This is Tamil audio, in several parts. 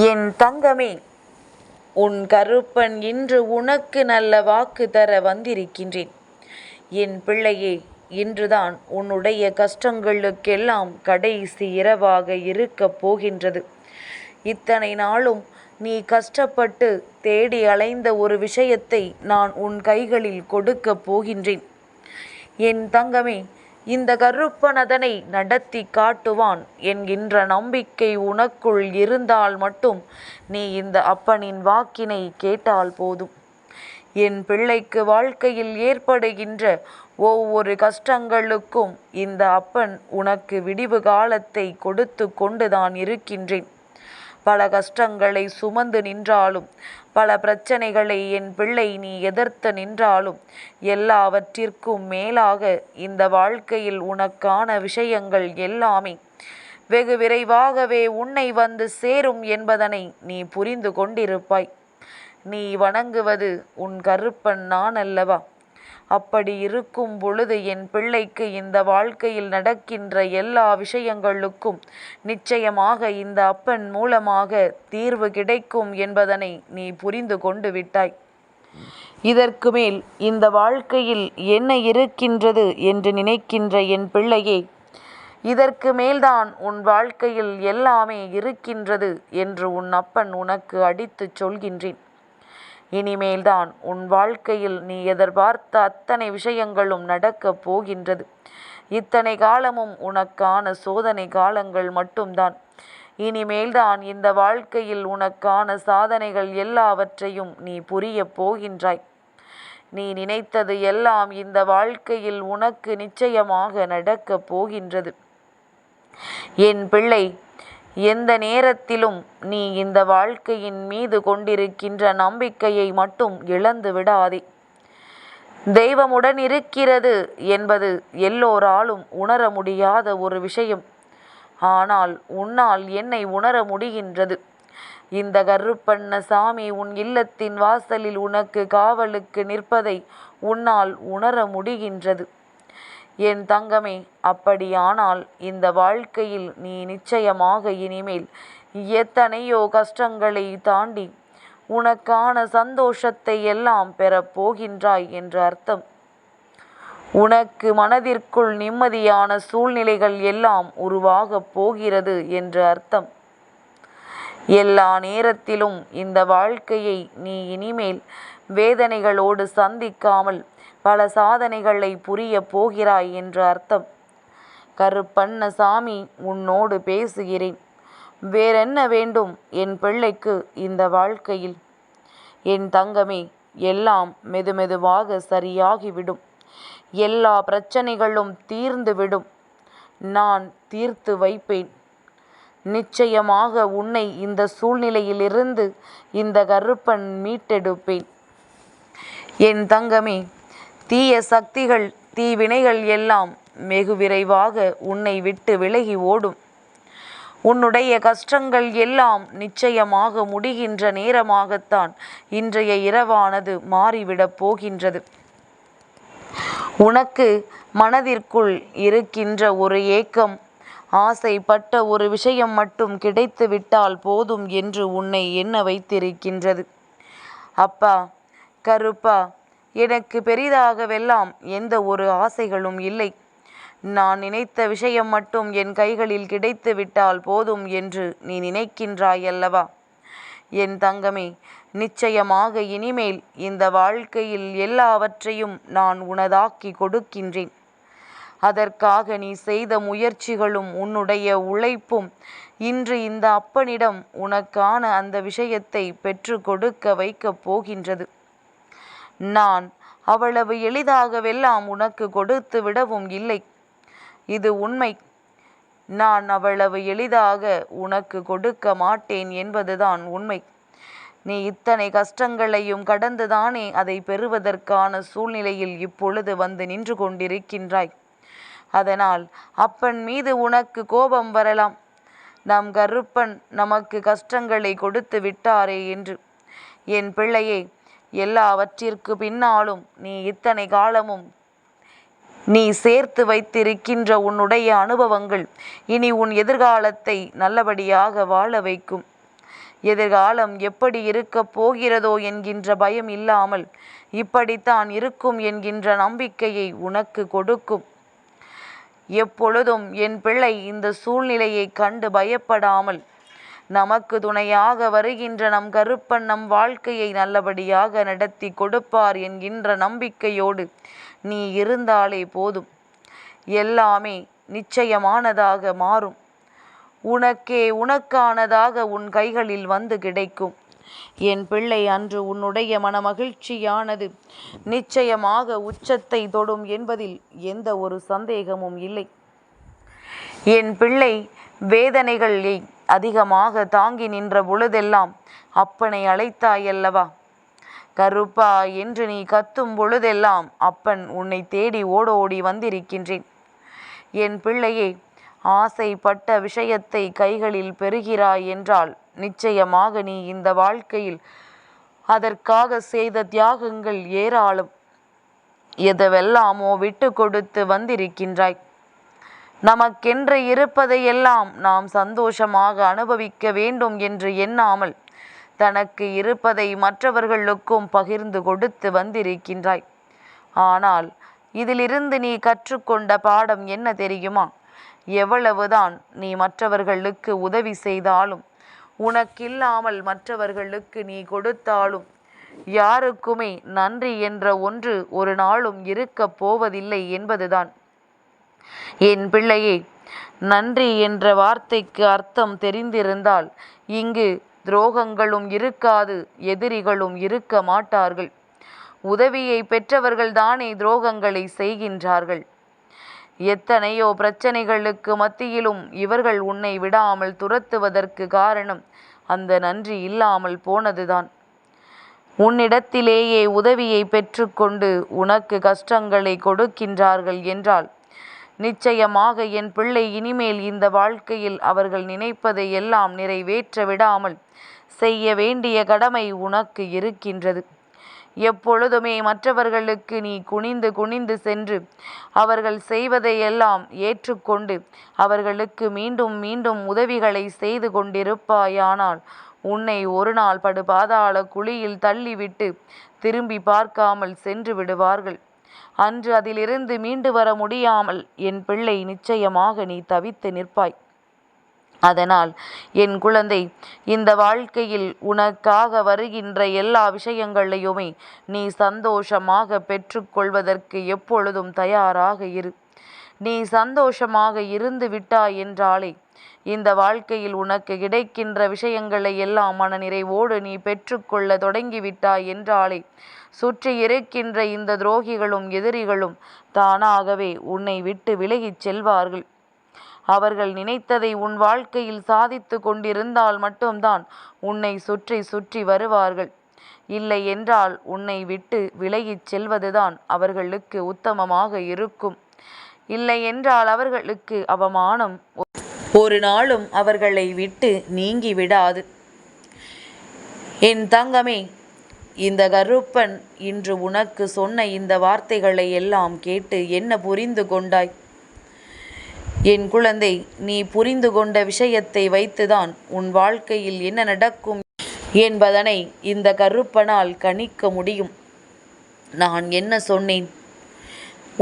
என் தங்கமே, உன் கருப்பன் இன்று உனக்கு நல்ல வாக்கு தர வந்திருக்கின்றேன். என் பிள்ளையே, இன்றுதான் உன்னுடைய கஷ்டங்களுக்கெல்லாம் கடைசி இரவாக இருக்கப் போகின்றது. இத்தனை நாளும் நீ கஷ்டப்பட்டு தேடி அலைந்த ஒரு விஷயத்தை நான் உன் கைகளில் கொடுக்கப் போகின்றேன். என் தங்கமே, இந்த கருப்பன் அதனை நடத்தி காட்டுவான் என்கின்ற நம்பிக்கை உனக்குள் இருந்தால் மட்டும் நீ இந்த அப்பனின் வாக்கினை கேட்டால் போதும். என் பிள்ளைக்கு வாழ்க்கையில் ஏற்படுகின்ற ஒவ்வொரு கஷ்டங்களுக்கும் இந்த அப்பன் உனக்கு விடிவு காலத்தை கொடுத்து கொண்டுதான் இருக்கின்றேன். பல கஷ்டங்களை சுமந்து நின்றாலும், பல பிரச்சனைகளை என் பிள்ளை நீ எதிர்த்து நின்றாலும், எல்லாவற்றிற்கும் மேலாக இந்த வாழ்க்கையில் உனக்கான விஷயங்கள் எல்லாமே வெகு விரைவாகவே உன்னை வந்து சேரும் என்பதனை நீ புரிந்து கொண்டிருப்பாய். நீ வணங்குவது உன் கருப்பன் நான் அல்லவா? அப்படி இருக்கும் பொழுது என் பிள்ளைக்கு இந்த வாழ்க்கையில் நடக்கின்ற எல்லா விஷயங்களுக்கும் நிச்சயமாக இந்த அப்பன் மூலமாக தீர்வு கிடைக்கும் என்பதனை நீ புரிந்து கொண்டு விட்டாய். இதற்கு மேல் இந்த வாழ்க்கையில் என்ன இருக்கின்றது என்று நினைக்கின்ற என் பிள்ளையே, இதற்கு மேல்தான் உன் வாழ்க்கையில் எல்லாமே இருக்கின்றது என்று உன் அப்பன் உனக்கு அடித்துச் சொல்கின்றேன். இனிமேல்தான் உன் வாழ்க்கையில் நீ எதிர்பார்த்த அத்தனை விஷயங்களும் நடக்கப் போகின்றது. இத்தனை காலமும் உனக்கான சோதனை காலங்கள் மட்டும்தான். இனிமேல்தான் இந்த வாழ்க்கையில் உனக்கான சாதனைகள் எல்லாவற்றையும் நீ புரியப் போகின்றாய். நீ நினைத்தது எல்லாம் இந்த வாழ்க்கையில் உனக்கு நிச்சயமாக நடக்கப் போகின்றது. என் பிள்ளை, எந்த நேரத்திலும் நீ இந்த வாழ்க்கையின் மீது கொண்டிருக்கின்ற நம்பிக்கையை மட்டும் இழந்து விடாதே. தெய்வமுடன் இருக்கிறது என்பது எல்லோராலும் உணர முடியாத ஒரு விஷயம். ஆனால் உன்னால் என்னை உணர முடிகின்றது. இந்த கருப்பண்ண சாமி உன் இல்லத்தின் வாசலில் உனக்கு காவலுக்கு நிற்பதை உன்னால் உணர முடிகின்றது. என் தங்கமே, அப்படியானால் இந்த வாழ்க்கையில் நீ நிச்சயமாக இனிமேல் எத்தனையோ கஷ்டங்களை தாண்டி உனக்கான சந்தோஷத்தை எல்லாம் பெறப்போகின்றாய் என்று அர்த்தம். உனக்கு மனதிற்குள் நிம்மதியான சூழ்நிலைகள் எல்லாம் உருவாகப் போகிறது என்று அர்த்தம். எல்லா நேரத்திலும் இந்த வாழ்க்கையை நீ இனிமேல் வேதனைகளோடு சந்திக்காமல் பல சாதனைகளை புரிய போகிறாய் என்று அர்த்தம். கருப்பண்ண சாமி உன்னோடு பேசுகிறேன். வேறென்ன வேண்டும் என் பிள்ளைக்கு இந்த வாழ்க்கையில்? என் தங்கமே, எல்லாம் மெதுமெதுவாக சரியாகிவிடும். எல்லா பிரச்சனைகளும் தீர்ந்துவிடும். நான் தீர்த்து வைப்பேன். நிச்சயமாக உன்னை இந்த சூழ்நிலையிலிருந்து இந்த கருப்பன் மீட்டெடுப்பேன். என் தங்கமே, தீய சக்திகள், தீவினைகள் எல்லாம் வெகு விரைவாக உன்னை விட்டு விலகி ஓடும். உன்னுடைய கஷ்டங்கள் எல்லாம் நிச்சயமாக முடிகின்ற நேரமாகத்தான் இன்றைய இரவானது மாறிவிடப் போகின்றது. உனக்கு மனதிற்குள் இருக்கின்ற ஒரு ஏக்கம், ஆசைப்பட்ட ஒரு விஷயம் மட்டும் கிடைத்து விட்டால் போதும் என்று உன்னை எண்ண வைத்திருக்கின்றது. அப்பா கருப்பா, எனக்கு பெரிதாகவெல்லாம் எந்த ஒரு ஆசைகளும் இல்லை. நான் நினைத்த விஷயம் மட்டும் என் கைகளில் கிடைத்து விட்டால் போதும் என்று நீ நினைக்கின்றாய் அல்லவா? என் தங்கமே, நிச்சயமாக இனிமேல் இந்த வாழ்க்கையில் எல்லாவற்றையும் நான் உனதாக்கி கொடுக்கின்றேன். அதற்காக நீ செய்த முயற்சிகளும் உன்னுடைய உழைப்பும் இன்று இந்த அப்பனிடம் உனக்கான அந்த விஷயத்தை பெற்று கொடுக்க வைக்கப் போகின்றது. நான் அவ்வளவு எளிதாகவெல்லாம் உனக்கு கொடுத்து விடவும் இல்லை. இது உண்மை. நான் அவ்வளவு எளிதாக உனக்கு கொடுக்க மாட்டேன் என்பதுதான் உண்மை. நீ இத்தனை கஷ்டங்களையும் கடந்துதானே அதை பெறுவதற்கான சூழ்நிலையில் இப்பொழுது வந்து நின்று கொண்டிருக்கின்றாய். அதனால் அப்பன் மீது உனக்கு கோபம் வரலாம். நம் கருப்பன் நமக்கு கஷ்டங்களை கொடுத்து விட்டாரே என்று. என் பிள்ளையே, எல்லாவற்றிற்கு பின்னாலும் நீ இத்தனை காலமும் நீ சேர்த்து வைத்திருக்கின்ற உன்னுடைய அனுபவங்கள் இனி உன் எதிர்காலத்தை நல்லபடியாக வாழ வைக்கும். எதிர்காலம் எப்படி இருக்கப் போகிறதோ என்கின்ற பயம் இல்லாமல் இப்படித்தான் இருக்கும் என்கின்ற நம்பிக்கையை உனக்கு கொடுக்கும். எப்பொழுதும் என் பிள்ளை இந்த சூழ்நிலையை கண்டு பயப்படாமல் நமக்கு துணையாக வருகின்ற நம் கருப்பன் நம் வாழ்க்கையை நல்லபடியாக நடத்தி கொடுப்பார் என்கின்ற நம்பிக்கையோடு நீ இருந்தாலே போதும். எல்லாமே நிச்சயமானதாக மாறும். உனக்கே உனக்கானதாக உன் கைகளில் வந்து கிடைக்கும். என் பிள்ளை, அன்று உன்னுடைய மனமகிழ்ச்சியானது நிச்சயமாக உச்சத்தை தொடும் என்பதில் எந்த ஒரு சந்தேகமும் இல்லை. என் பிள்ளை, வேதனைகளை அதிகமாக தாங்கி நின்ற பொழுதெல்லாம் அப்பனை அழைத்தாயல்லவா? கருப்பா என்று நீ கத்தும் பொழுதெல்லாம் அப்பன் உன்னை தேடி ஓடோடி வந்திருக்கின்றேன். என் பிள்ளையே, ஆசைப்பட்ட விஷயத்தை கைகளில் பெறுகிறாய் என்றால் நிச்சயமாக நீ இந்த வாழ்க்கையில் அதற்காக செய்த தியாகங்கள் ஏராளம். எதுவெல்லாமோ விட்டு கொடுத்து வந்திருக்கின்றாய். நமக்கென்று இருப்பதையெல்லாம் நாம் சந்தோஷமாக அனுபவிக்க வேண்டும் என்று எண்ணாமல் தனக்கு இருப்பதை மற்றவர்களுக்கும் பகிர்ந்து கொடுத்து வந்திருக்கின்றாய். ஆனால் இதிலிருந்து நீ கற்றுக்கொண்ட பாடம் என்ன தெரியுமா? எவ்வளவுதான் நீ மற்றவர்களுக்கு உதவி செய்தாலும், உனக்கில்லாமல் மற்றவர்களுக்கு நீ கொடுத்தாலும், யாருக்குமே நன்றி என்ற ஒன்று ஒரு நாளும் இருக்கப் போவதில்லை என்பதுதான். என் பிள்ளையே, நன்றி என்ற வார்த்தைக்கு அர்த்தம் தெரிந்திருந்தால் இங்கு துரோகங்களும் இருக்காது, எதிரிகளும் இருக்க மாட்டார்கள். உதவியை பெற்றவர்கள் தானே துரோகங்களை செய்கின்றார்கள். எத்தனையோ பிரச்சனைகளுக்கு மத்தியிலும் இவர்கள் உன்னை விடாமல் துரத்துவதற்கு காரணம் அந்த நன்றி இல்லாமல் போனதுதான். உன்னிடத்திலேயே உதவியை பெற்றுக்கொண்டு உனக்கு கஷ்டங்களை கொடுக்கின்றார்கள் என்றால் நிச்சயமாக என் பிள்ளை, இனிமேல் இந்த வாழ்க்கையில் அவர்கள் நினைப்பதை எல்லாம் நிறைவேற்ற விடாமல் செய்ய வேண்டிய கடமை உனக்கு இருக்கின்றது. எப்பொழுதுமே மற்றவர்களுக்கு நீ குனிந்து குனிந்து சென்று அவர்கள் செய்வதையெல்லாம் ஏற்றுக்கொண்டு அவர்களுக்கு மீண்டும் மீண்டும் உதவிகளை செய்து கொண்டிருப்பாயானால் உன்னை ஒரு நாள் படுபாதாள குழியில் தள்ளிவிட்டு திரும்பி பார்க்காமல் சென்று விடுவார்கள். அன்று அதிலிருந்து மீண்டு வர முடியாமல் என் பிள்ளை நிச்சயமாக நீ தவித்து நிற்பாய். அதனால் என் குழந்தை, இந்த வாழ்க்கையில் உனக்காக வருகின்ற எல்லா விஷயங்களையுமே நீ சந்தோஷமாக பெற்றுக்கொள்வதற்கு எப்பொழுதும் தயாராக இரு. நீ சந்தோஷமாக இருந்து விட்டாய் என்றாலே இந்த வாழ்க்கையில் உனக்கு கிடைக்கின்ற விஷயங்களை எல்லாம் மனநிறைவோடு நீ பெற்றுக்கொள்ள தொடங்கிவிட்டாய் என்றாலே சுற்றி இருக்கின்ற இந்த துரோகிகளும் எதிரிகளும் தானாகவே உன்னை விட்டு விலகிச் செல்வார்கள். அவர்கள் நினைத்ததை உன் வாழ்க்கையில் சாதித்து கொண்டிருந்தால் மட்டும்தான் உன்னை சுற்றி சுற்றி வருவார்கள். இல்லை என்றால் உன்னை விட்டு விலகிச் செல்வதுதான் அவர்களுக்கு உத்தமமாக இருக்கும். இல்லை என்றால் அவர்களுக்கு அவமானம் ஒரு நாளும் அவர்களை விட்டு நீங்கி விடாது. என் தங்கமே, இந்த கருப்பன் இன்று உனக்கு சொன்ன இந்த வார்த்தைகளை எல்லாம் கேட்டு என்ன புரிந்து கொண்டாய்? என் குழந்தை, நீ புரிந்து கொண்ட விஷயத்தை வைத்துதான் உன் வாழ்க்கையில் என்ன நடக்கும் என்பதனை இந்த கருப்பனால் கணிக்க முடியும். நான் என்ன சொன்னேன்?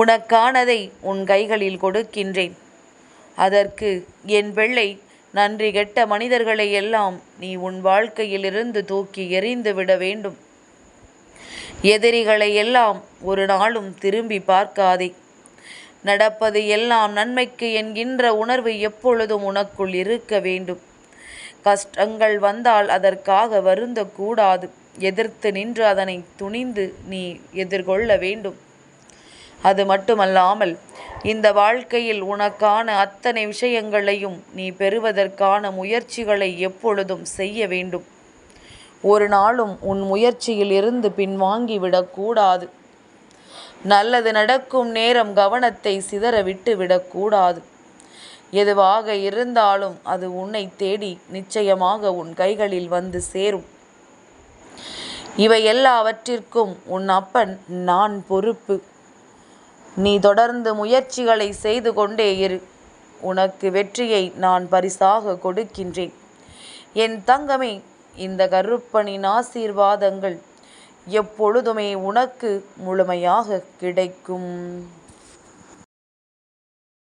உனக்கானதை உன் கைகளில் கொடுக்கின்றேன். அதற்கு என் பிள்ளை, நன்றி கெட்ட மனிதர்களை எல்லாம் நீ உன் வாழ்க்கையிலிருந்து தூக்கி எறிந்து விட வேண்டும். எதிரிகளை எல்லாம் ஒரு நாளும் திரும்பி பார்க்காதே. நடப்பது எல்லாம் நன்மைக்கு என்கின்ற உணர்வு எப்பொழுதும் உனக்குள் இருக்க வேண்டும். கஷ்டங்கள் வந்தால் அதற்காக வருந்தக்கூடாது. எதிர்த்து நின்று அதனை துணிந்து நீ எதிர்கொள்ள வேண்டும். அது மட்டுமல்லாமல் இந்த வாழ்க்கையில் உனக்கான அத்தனை விஷயங்களையும் நீ பெறுவதற்கான முயற்சிகளை எப்பொழுதும் செய்ய வேண்டும். ஒரு நாளும் உன் முயற்சியில் இருந்து பின்வாங்கிவிடக்கூடாது. நல்லது நடக்கும் நேரம் கவனத்தை சிதற விட்டு விடக்கூடாது. எதுவாக இருந்தாலும் அது உன்னை தேடி நிச்சயமாக உன் கைகளில் வந்து சேரும். இவை எல்லாவற்றிற்கும் உன் அப்பன் நான் பொறுப்பு. நீ தொடர்ந்து முயற்சிகளை செய்து கொண்டே இரு. உனக்கு வெற்றியை நான் பரிசாக கொடுக்கின்றேன். என் தங்கமே, இந்த கருப்பனின் ஆசீர்வாதங்கள் எப்பொழுதுமே உனக்கு முழுமையாக கிடைக்கும்.